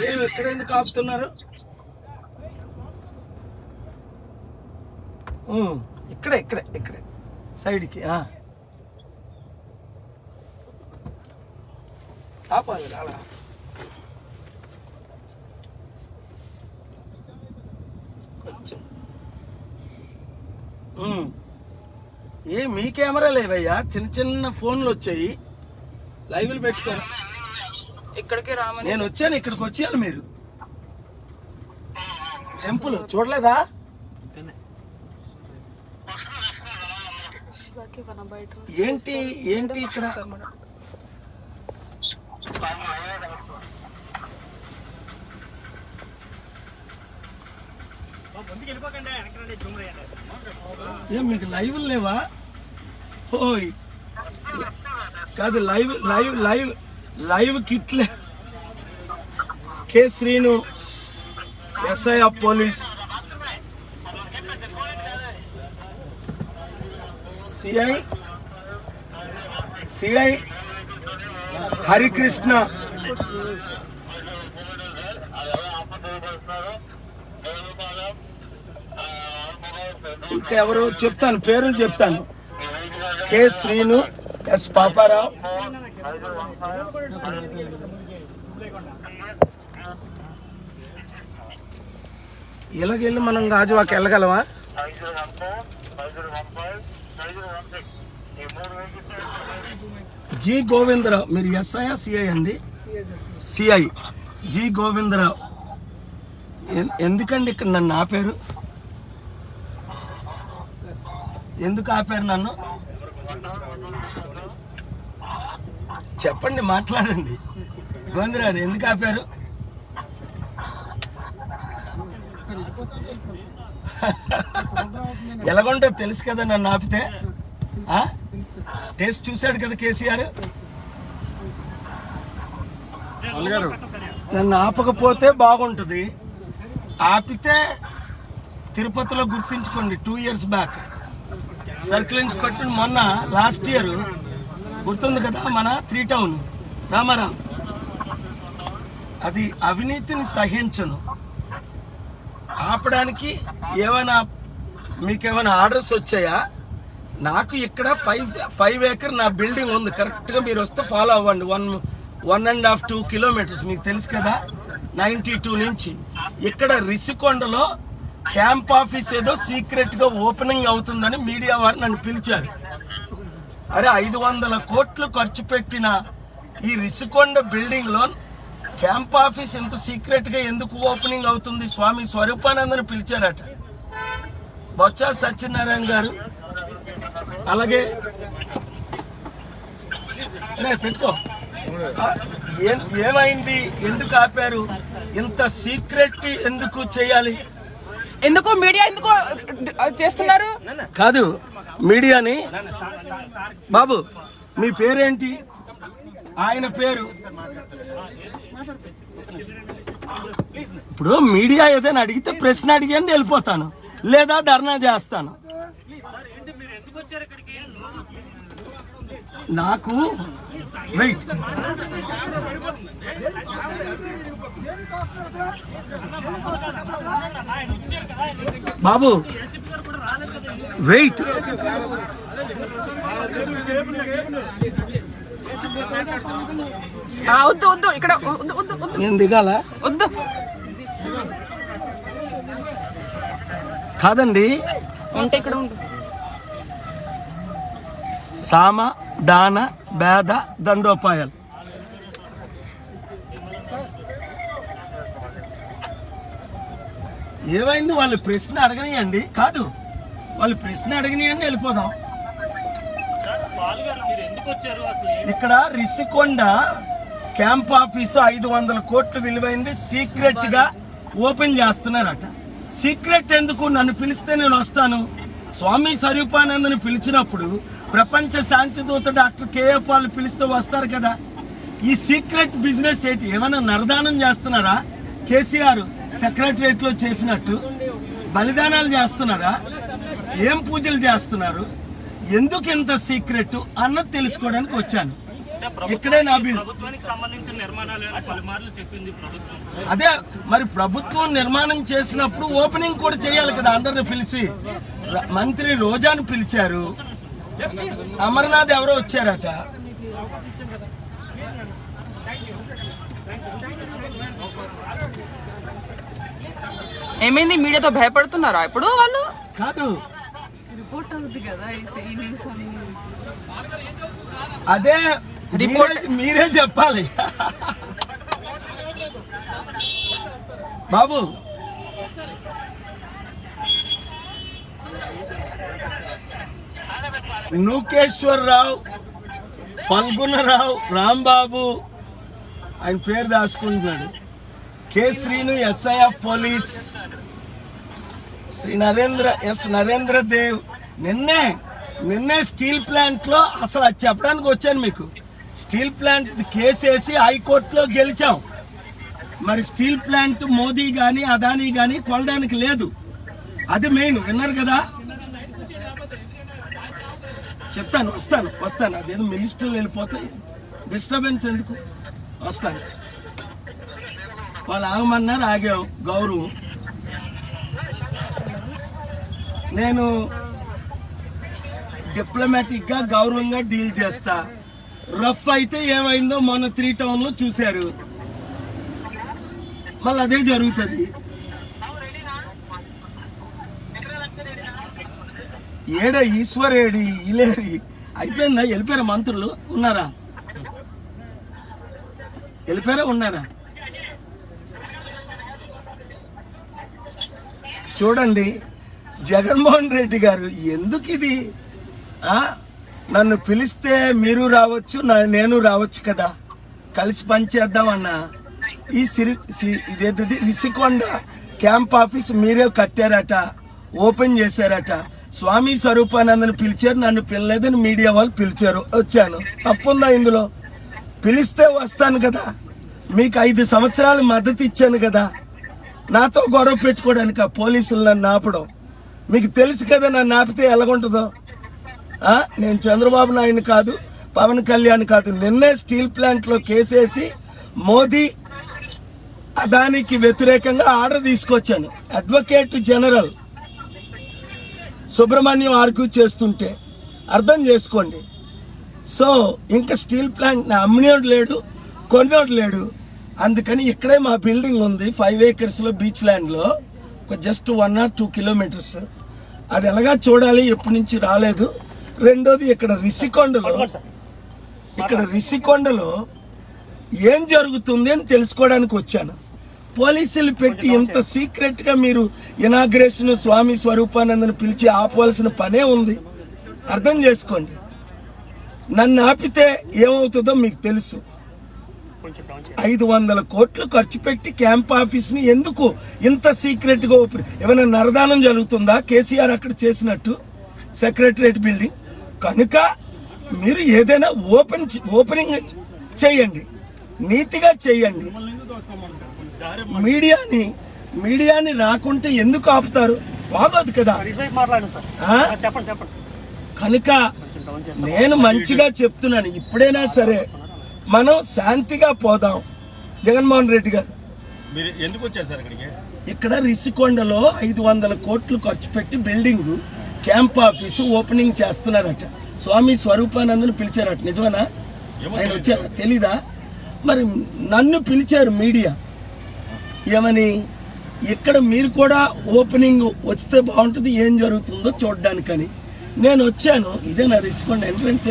ఏమి ఇక్కడ ఎందుకు ఆపుతున్నారు? ఇక్కడే ఇక్కడే ఇక్కడే సైడ్కి ఆపాలి అలా. కొంచెం మీ కెమెరా లేవయ్యా, చిన్న చిన్న ఫోన్లు వచ్చాయి, లైవ్లు పెట్టుకోరు. ఇక్కడికి రామని నేను వచ్చాను, ఇక్కడికి వచ్చేయాలి మీరు. టెంపుల్ చూడలేదా? ఏంటి ఏంటి ఇక్కడ ఏం మీకు లైవ్ లేవా? ఓయ్ కాదు, లైవ్ లైవ్ లైవ్ లైవ్ కిట్లే. K Srinu SI of police, CI Harikrishna, ఇంకా ఎవరు చెప్తాను, పేర్లు చెప్తాను. కె శ్రీను, ఎస్ పాపారావు, ఇలాగెళ్ళి మనం గాజువాకి వెళ్ళగలవా? జి గోవిందరావు, మీరు ఎస్ఐ సిఐ అండి? CI G Govindarao. ఎందుకండి ఇక్కడ నన్ను ఆపారు? ఎందుకు ఆపారు నన్ను? చెప్పండి, మాట్లాడండి. గోవిందరావు ఎందుకు ఆపారు? ఎలాగుంటే తెలుసు కదా నన్ను ఆపితే. టేస్ట్ చూశాడు కదా కేసీఆర్. నన్ను ఆపకపోతే బాగుంటుంది, ఆపితే తిరుపతిలో గుర్తించుకోండి. 2 years బ్యాక్ సర్కిల్ ఇన్స్పెక్టర్ మొన్న లాస్ట్ ఇయర్ గుర్తుంది కదా, మన 3 Town రామారాం. అది అవినీతిని సహించను. ఆపడానికి ఏమైనా మీకేమైనా ఆర్డర్స్ వచ్చాయా? నాకు ఇక్కడ 5 acre నా బిల్డింగ్ ఉంది. కరెక్ట్గా మీరు వస్తే ఫాలో అవ్వండి. 1.5-2 kilometers మీకు తెలుసు కదా, 92 నుంచి. ఇక్కడ రిషికొండలో క్యాంప్ ఆఫీస్ ఏదో సీక్రెట్గా ఓపెనింగ్ అవుతుందని మీడియా వారు నన్ను పిలిచారు. అరే 500 కోట్లు ఖర్చు పెట్టిన ఈ రిషికొండ బిల్డింగ్లో క్యాంప్ ఆఫీస్ ఎంత సీక్రెట్గా ఎందుకు ఓపెనింగ్ అవుతుంది? స్వామి స్వరూపానందని పిలిచారట. బొత్స సత్యనారాయణ గారు, అలాగే పెట్టుకో. ఏమైంది? ఎందుకు ఆపారు? ఇంత సీక్రెట్ ఎందుకు చేయాలి? ఎందుకు మీడియా ఎందుకు చేస్తున్నారు? కాదు మీడియాని. బాబు మీ పేరేంటి? ఆయన పేరు. ఇప్పుడు మీడియా ఏదైనా అడిగితే ప్రశ్న అడిగాను వెళ్ళిపోతాను, లేదా ధర్నా చేస్తాను. నాకు వెయిట్, బాబు వెయిట్. వద్దు వద్దు, ఇక్కడ నేను దిగాల? వద్దు కాదండి, ఉంటే ఇక్కడ ఉండు. సామ దాన భేద దండోపాయాలు. ఏమైంది? వాళ్ళు ప్రశ్న అడగనియండి. కాదు, వాళ్ళు ప్రశ్న అడగనియండి, వెళ్ళిపోదాం. ఇక్కడ రిషికొండ క్యాంప్ ఆఫీసు 500 కోట్లు విలువైంది సీక్రెట్ గా ఓపెన్ చేస్తున్నారట. సీక్రెట్ ఎందుకు? నన్ను పిలిస్తే నేను వస్తాను. స్వామి స్వరూపానందని పిలిచినప్పుడు ప్రపంచ శాంతి దూత డాక్టర్ కేఏ పాల్ పిలిస్తే వస్తారు కదా. ఈ సీక్రెట్ బిజినెస్ ఏంటి? ఏమైనా నరదానం చేస్తున్నారా? కేసీఆర్ సెక్రటరియట్ లో చేసినట్టు బలిదానాలు చేస్తున్నారా? ఏం పూజలు చేస్తున్నారు? ఎందుకు ఇంత సీక్రెట్ అన్నది తెలుసుకోవడానికి వచ్చాను. ఇక్కడే నా బిల్డింగ్. ప్రభుత్వానికి సంబంధించిన నిర్మాణాలు పలుమార్లు చెప్పింది ప్రభుత్వం. అదే మరి ప్రభుత్వం నిర్మాణం చేసినప్పుడు ఓపెనింగ్ కూడా చేయాలి కదా, అందరిని పిలిచి. మంత్రి రోజాను పిలిచారు, అమర్నాథ్ ఎవరో వచ్చారట. ఏమైంది, మీడియాతో భయపడుతున్నారా ఇప్పుడు వాళ్ళు? కాదు, రిపోర్ట్ అవుతుంది కదా ఈ న్యూస్ అని. అదే మీరే చెప్పాలి బాబు. నూకేశ్వరరావు, ఫల్గుణరావు, రాంబాబు ఆయన పేరు దాచుకుంటున్నాడు, K Srinu SIF police, Shri Narendra Dev. నిన్నే స్టీల్ ప్లాంట్ లో అసలు అది చెప్పడానికి వచ్చాను మీకు. స్టీల్ ప్లాంట్ కేసేసి హైకోర్టులో గెలిచాం. మరి స్టీల్ ప్లాంట్ మోదీ గాని అదానీ గాని కొనడానికి లేదు, అది మెయిన్. విన్నారు కదా, చెప్తాను, వస్తాను. అదేదో మినిస్టర్లు వెళ్ళిపోతే డిస్టర్బెన్స్ ఎందుకు, వస్తాను. వాళ్ళు ఆగమన్నారు, ఆగాం, గౌరవం. నేను డిప్లొమాటిక్ గా గౌరవంగా డీల్ చేస్తా. రఫ్ అయితే ఏమైందో మొన్న 3 టౌన్ లో చూశారు, మళ్ళీ అదే జరుగుతుంది. ఏడ ఈశ్వరేడి ఇలేరి అయిపోయిందా? వెళ్ళిపోయారా మంత్రులు? ఉన్నారా? ఉన్నారా? చూడండి, జగన్మోహన్ రెడ్డి గారు ఎందుకు ఇది? నన్ను పిలిస్తే మీరు రావచ్చు, నేను రావచ్చు కదా, కలిసి పనిచేద్దామన్నా. ఇదేది రిషికొండ క్యాంప్ ఆఫీస్ మీరే కట్టారట, ఓపెన్ చేశారట. స్వామి స్వరూపానందని పిలిచారు, నన్ను పిలలేదని మీడియా వాళ్ళు పిలిచారు, వచ్చాను. తప్పుందా ఇందులో? పిలిస్తే వస్తాను కదా, మీకు 5 సంవత్సరాలు మద్దతు ఇచ్చాను కదా. నాతో గొడవ పెట్టుకోవడానికి ఆ పోలీసులు నన్ను ఆపడం మీకు తెలుసు కదా. నన్ను ఆపితే ఎలాగుంటుందో. నేను చంద్రబాబు నాయుడు కాదు, పవన్ కళ్యాణ్ కాదు. నిన్నే స్టీల్ ప్లాంట్ లో కేసేసి మోదీ అదానికి వ్యతిరేకంగా ఆర్డర్ తీసుకొచ్చాను. అడ్వకేట్ జనరల్ సుబ్రహ్మణ్యం ఆర్గ్యూ చేస్తుంటే అర్థం చేసుకోండి. సో ఇంకా స్టీల్ ప్లాంట్ అమ్మినోడు లేడు, కొన్నోడు లేడు. అందుకని ఇక్కడే మా బిల్డింగ్ ఉంది 5 acres లో, బీచ్ ల్యాండ్ లో, జస్ట్ 1 or 2 kilometers. అది ఎలాగా చూడాలి, ఎప్పటి నుంచి రాలేదు. రెండోది ఇక్కడ రిషికొండలో ఏం జరుగుతుంది అని తెలుసుకోవడానికి వచ్చాను. పోలీసులు పెట్టి ఇంత సీక్రెట్ గా మీరు ఇనాగ్రేషన్ స్వామి స్వరూపానందని పిలిచి ఆపవలసిన పనే ఉంది. అర్థం చేసుకోండి. నన్ను ఆపితే ఏమవుతుందో మీకు తెలుసు. 500 కోట్లు ఖర్చు పెట్టి క్యాంప్ ఆఫీస్ ని ఎందుకు ఇంత సీక్రెట్ గా ఓపెన్? ఏమైనా నరదానం జరుగుతుందా కేసీఆర్ అక్కడ చేసినట్టు సెక్రటరియట్ బిల్డింగ్? కనుక మీరు ఏదైనా ఓపెనింగ్ చేయండి, నీతిగా చేయండి. మీడియాని రాకుంటే ఎందుకు ఆపుతారు? బాగోదు కదా. కనుక నేను మంచిగా చెప్తున్నాను, ఇప్పుడైనా సరే మనం శాంతిగా పోదాం. జగన్మోహన్ రెడ్డి గారు మీరు ఎందుకు వచ్చారు సార్ ఇక్కడికి? ఇక్కడ రిషికొండలో 500 కోట్లు ఖర్చు పెట్టి బిల్డింగ్ క్యాంప్ ఆఫీసు ఓపెనింగ్ చేస్తున్నారట. స్వామి స్వరూపానందని పిలిచారట, నిజమేనా? ఆయన వచ్చారా తెలీదా? మరి నన్ను పిలిచారు మీడియా, ఏమని? ఇక్కడ మీరు కూడా ఓపెనింగ్ వస్తే బాగుంటుంది, ఏం జరుగుతుందో చూడడానికని నేను వచ్చాను. ఇదే నా రిషికొండ ఎంట్రన్స్.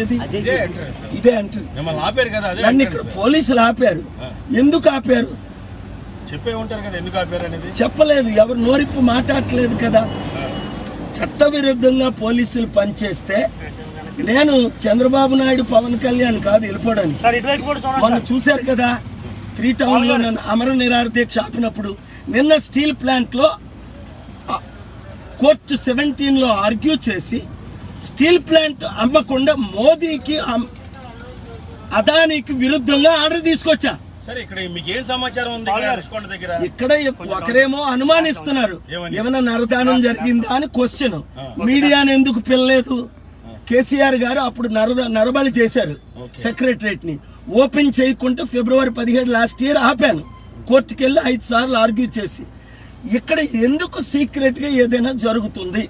ఇదే ఎంట్రన్స్. నన్ను ఇక్కడ పోలీసులు ఆపారు. ఎందుకు ఆపారు? చెప్పే ఉంటారు కదా ఎందుకు ఆపారు అనేది. చెప్పలేదు, ఎవరు నోరిప్పు మాట్లాడలేదు కదా. చట్టవిరుద్ధంగా పోలీసులు పనిచేస్తే నేను చంద్రబాబు నాయుడు పవన్ కళ్యాణ్ కాదు వెళ్ళిపోవడానికి. మొన్న చూశారు కదా 3 టౌన్ లో నన్ను అమర నిరాహార దీక్ష ఆపినప్పుడు. నిన్న స్టీల్ ప్లాంట్ లో కోర్టు 17 లో ఆర్గ్యూ చేసి స్టీల్ ప్లాంట్ అమ్మకుండా మోదీకి అదానికి విరుద్ధంగా ఆర్డర్ తీసుకొచ్చా. సరే, ఇక్కడ మీకు ఏం సమాచారం ఉంది దగ్గర? ఇక్కడ ఒకరేమో అనుమానిస్తున్నారు ఏమైనా నరదానం జరిగిందా అని క్వశ్చన్. మీడియాని ఎందుకు పిల్లలేదు? కేసీఆర్ గారు అప్పుడు నరబలి చేశారు సెక్రటరేట్ ని. ఓపెన్ చేయకుంటే February 17 లాస్ట్ ఇయర్ ఆపాను. కోర్టుకి వెళ్ళి 5 సార్లు ఆర్గ్యూ చేసి. ఇక్కడ ఎందుకు సీక్రెట్ గా ఏదైనా జరుగుతుంది?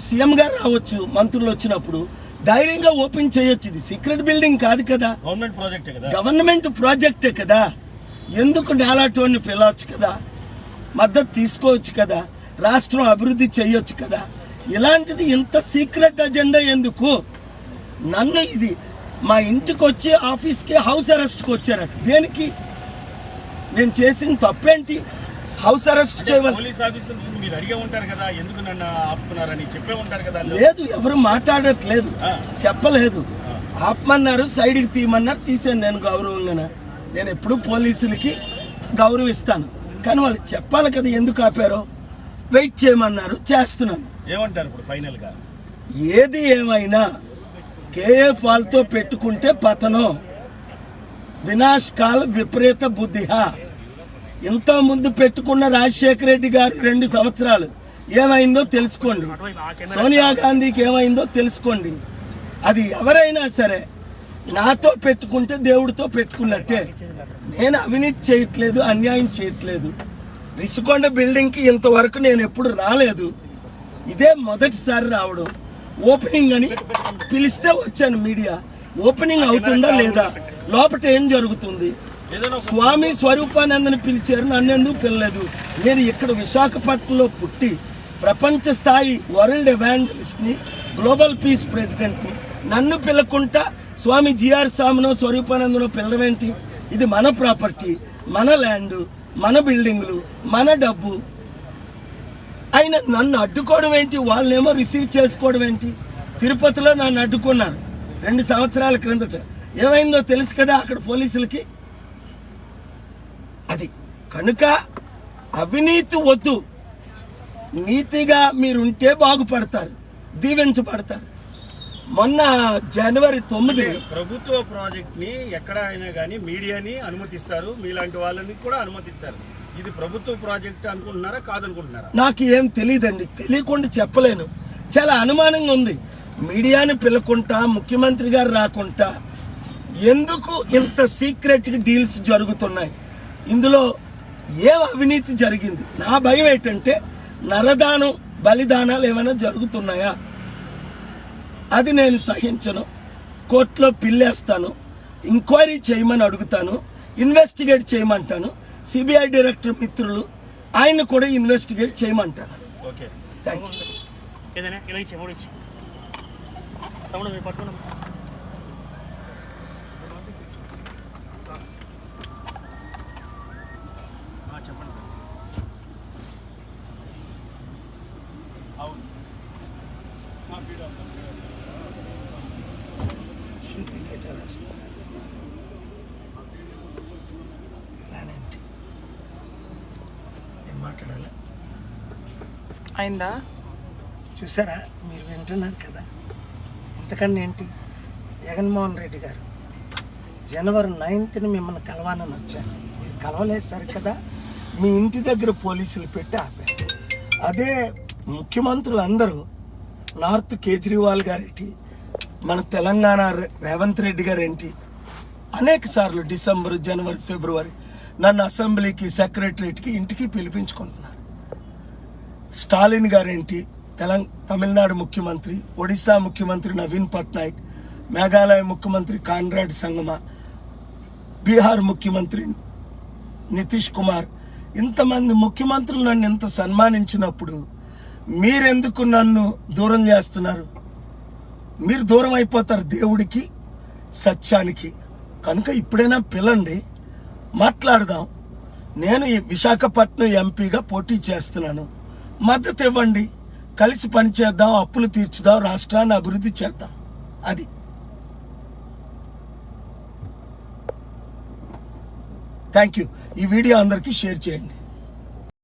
సీఎం గారు రావచ్చు, మంత్రులు వచ్చినప్పుడు ధైర్యంగా ఓపెన్ చేయొచ్చు. ఇది సీక్రెట్ బిల్డింగ్ కాదు కదా, గవర్నమెంట్ ప్రాజెక్టే కదా. ఎందుకు నాలాటోని పిలవచ్చు కదా, మద్దతు తీసుకోవచ్చు కదా, రాష్ట్రం అభివృద్ధి చేయొచ్చు కదా. ఇలాంటిది ఇంత సీక్రెట్ అజెండా ఎందుకు? నన్ను ఇది మా ఇంటికి వచ్చి ఆఫీస్కి హౌస్ అరెస్ట్కి వచ్చారట. దేనికి? నేను చేసిన తప్పేంటి? హౌస్ అరెస్ట్ చేయవలసి లేదు. ఎవరు మాట్లాడట్లేదు, చెప్పలేదు. ఆపమన్నారు, సైడ్కి తీయమన్నారు, తీసాను నేను గౌరవంగా. నేను ఎప్పుడు పోలీసులకి గౌరవిస్తాను, కానీ వాళ్ళు చెప్పాలి కదా ఎందుకు ఆపారో. వెయిట్ చేయమన్నారు, చేస్తున్నాను. ఏమంటారు ఇప్పుడు ఫైనల్ గా? ఏది ఏమైనా కేఏ పాల్తో పెట్టుకుంటే పతనం, వినాశకాల విపరీత బుద్ధిహా. ఇంత ముందు పెట్టుకున్న రాజశేఖర రెడ్డి గారు 2 సంవత్సరాలు ఏమైందో తెలుసుకోండి, సోనియా గాంధీకి ఏమైందో తెలుసుకోండి. అది ఎవరైనా సరే నాతో పెట్టుకుంటే దేవుడితో పెట్టుకున్నట్టే. నేను అవినీతి చేయట్లేదు, అన్యాయం చేయట్లేదు. రిషికొండ బిల్డింగ్కి ఇంతవరకు నేను ఎప్పుడు రాలేదు, ఇదే మొదటిసారి రావడం. ఓపెనింగ్ అని పిలిస్తే వచ్చాను. మీడియా ఓపెనింగ్ అవుతుందా లేదా, లోపల ఏం జరుగుతుంది? స్వామి స్వరూపానందని పిలిచారు, నన్ను ఎందుకు పిలలేదు? నేను ఇక్కడ విశాఖపట్నంలో పుట్టి ప్రపంచ స్థాయి వరల్డ్ ఎవాంజలిస్ట్ని, గ్లోబల్ పీస్ ప్రెసిడెంట్ని, నన్ను పిలకుంటా స్వామి జిఆర్ స్వామినో స్వరూపానందనో పిలవేంటి? ఇది మన ప్రాపర్టీ, మన ల్యాండ్, మన బిల్డింగ్లు, మన డబ్బు. ఆయన నన్ను అడ్డుకోవడం ఏంటి? వాళ్ళనేమో రిసీవ్ చేసుకోవడం ఏంటి? తిరుపతిలో నన్ను అడ్డుకున్నాను 2 సంవత్సరాల క్రిందట. ఏమైందో తెలుసు కదా అక్కడ పోలీసులకి. అది కనుక అవినీతి వద్దు, నీతిగా మీరుంటే బాగుపడతారు, దీవించబడతారు. మొన్న January 9 ప్రభుత్వ ప్రాజెక్ట్ ని ఎక్కడ అయినా కానీ మీడియాని అనుమతిస్తారు, మీలాంటి వాళ్ళని కూడా అనుమతిస్తారు. ఇది ప్రభుత్వ ప్రాజెక్ట్ అనుకుంటున్నారా, కాదనుకుంటున్నారా? నాకు ఏం తెలియదండి, తెలియకుండా చెప్పలేను. చాలా అనుమానంగా ఉంది. మీడియాని పిలకుంటా, ముఖ్యమంత్రి గారు రాకుంటా ఎందుకు ఇంత సీక్రెట్ డీల్స్ జరుగుతున్నాయి? ఇందులో ఏం అవినీతి జరిగింది? నా భయం ఏంటంటే నరదానం, బలిదానాలు ఏమైనా జరుగుతున్నాయా? అది నేను సహించను. కోర్టులో పిల్లేస్తాను, ఎంక్వైరీ చేయమని అడుగుతాను, ఇన్వెస్టిగేట్ చేయమంటాను. సిబిఐ డైరెక్టర్ మిత్రులు ఆయన కూడా ఇన్వెస్టిగేట్ చేయమంటాను. Okay, thank you. మాట్లాడాలా? అయిందా? చూసారా, మీరు వింటున్నారు కదా. ఇంతకన్నా ఏంటి? జగన్మోహన్ రెడ్డి గారు January 9th మిమ్మల్ని కలవాలని వచ్చాను, మీరు కలవలేదు సరి కదా. మీ ఇంటి దగ్గర పోలీసులు పెట్టి ఆపారు. అదే ముఖ్యమంత్రులు అందరూ, నార్త్ కేజ్రీవాల్ గారేంటి, మన తెలంగాణ రేవంత్ రెడ్డి గారేంటి, అనేక సార్లు డిసెంబర్, జనవరి, ఫిబ్రవరి నన్ను అసెంబ్లీకి, సెక్రటరేట్కి, ఇంటికి పిలిపించుకుంటున్నారు. స్టాలిన్ గారేంటి, తమిళనాడు ముఖ్యమంత్రి, ఒడిశా ముఖ్యమంత్రి నవీన్ పట్నాయక్, మేఘాలయ ముఖ్యమంత్రి కాన్రాడ్ సంగమ, బీహార్ ముఖ్యమంత్రి నితీష్ కుమార్, ఇంతమంది ముఖ్యమంత్రులు నన్ను ఇంత సన్మానించినప్పుడు మీరెందుకు నన్ను దూరం చేస్తున్నారు? మీరు దూరం అయిపోతారు దేవుడికి, సత్యానికి. కనుక ఇప్పుడైనా పిలండి, మాట్లాడదాం. నేను ఈ విశాఖపట్నం ఎంపీగా పోటీ చేస్తున్నాను, మద్దతు ఇవ్వండి, కలిసి పనిచేద్దాం, అప్పులు తీర్చుదాం, రాష్ట్రాన్ని అభివృద్ధి చేద్దాం. అది థ్యాంక్ యూ. ఈ వీడియో అందరికీ షేర్ చేయండి.